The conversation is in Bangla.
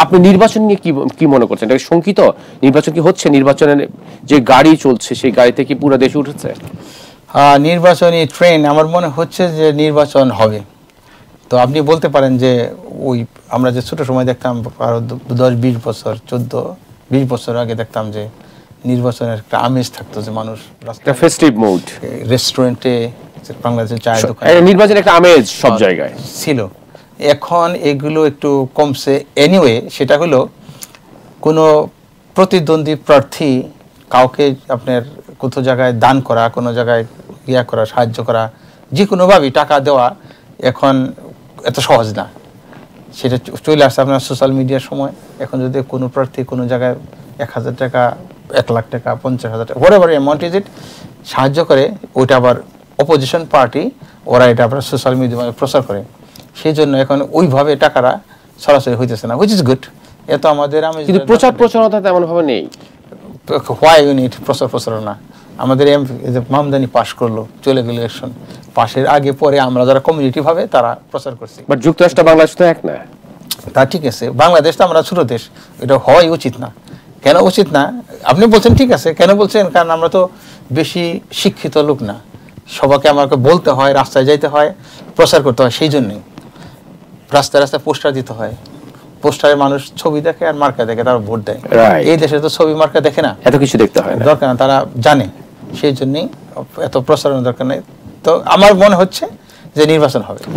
আপনি নির্বাচন নিয়ে কি মনে করছেন? এটা শঙ্কিত? নির্বাচন কি হচ্ছে? নির্বাচনের যে গাড়ি চলছে সেই গাড়িতে কি পুরো দেশ উঠেছে? নির্বাচনী ট্রেন আমার মনে হচ্ছে যে নির্বাচন হবে। তো আপনি বলতে পারেন যে ওই আমরা যে ছোট সময় দেখতাম আরো 10-20 বছর 14-20 বছর আগে দেখতাম যে নির্বাচনের একটা আমেজ থাকতো, যে মানুষ একটা ফেস্টিভ মুড, রেস্টুরেন্টে, বাংলাদেশের চায়ের দোকানে নির্বাচনের একটা আমেজ সব জায়গায় ছিল। এখন এগুলো একটু কমছে। এনিওয়ে, সেটা হলো কোনো প্রতিদ্বন্দ্বী প্রার্থী কাউকে আপনার কোথাও জায়গায় দান করা, কোনো জায়গায় করা, সাহায্য করা, যে কোনোভাবেই টাকা দেওয়া এখন এত সহজ না। সেটা চলে আসছে আপনার সোশ্যাল মিডিয়ার সময়। এখন যদি কোনো প্রার্থী কোনো জায়গায় 1000 টাকা, 1 লাখ টাকা, 50,000 টাকা, হোয়াটএভার অ্যামাউন্ট ইজ ইট, সাহায্য করে, ওইটা আবার অপোজিশন পার্টি ওরা এটা আবার সোশ্যাল মিডিয়ায় প্রচার করে। সেই জন্য এখন ওইভাবে টাকাটা সরাসরি হইতেছে না, হুইচ ইজ গুড। এত আমাদের কিন্তু প্রচার প্রচারণা তেমন ভাবে নেই। হোয়াই ইউনিট প্রচারণা? আমাদের মামদানি পাশ করলো, চলে গেল ইলেকশন, পাশের আগে পরে আমরা যারা কমিউনিটি ভাবে তারা প্রচার করছি। বাট যুক্তরাষ্ট্র বাংলাদেশ তো এক না। তা ঠিক আছে, বাংলাদেশ তো আমরা ছোট দেশ, এটা হওয়াই উচিত না। কেন উচিত না আপনি বলছেন? ঠিক আছে, কেন বলছেন? কারণ আমরা তো বেশি শিক্ষিত লোক না, সবাইকে আমাকে বলতে হয়, রাস্তায় যাইতে হয়, প্রচার করতে হয়। সেই জন্যই রাস্তায় রাস্তায় পোস্টার দিতে হয়। পোস্টারে মানুষ ছবি দেখে আর মার্কা দেখে, তারা ভোট দেয়। এই দেশে তো ছবি মার্কা দেখে না, এত কিছু দেখতে হয় না, দরকার না, তারা জানে। সেই জন্যই এত প্রচারণার দরকার নেই। তো আমার মনে হচ্ছে যে নির্বাচন হবে।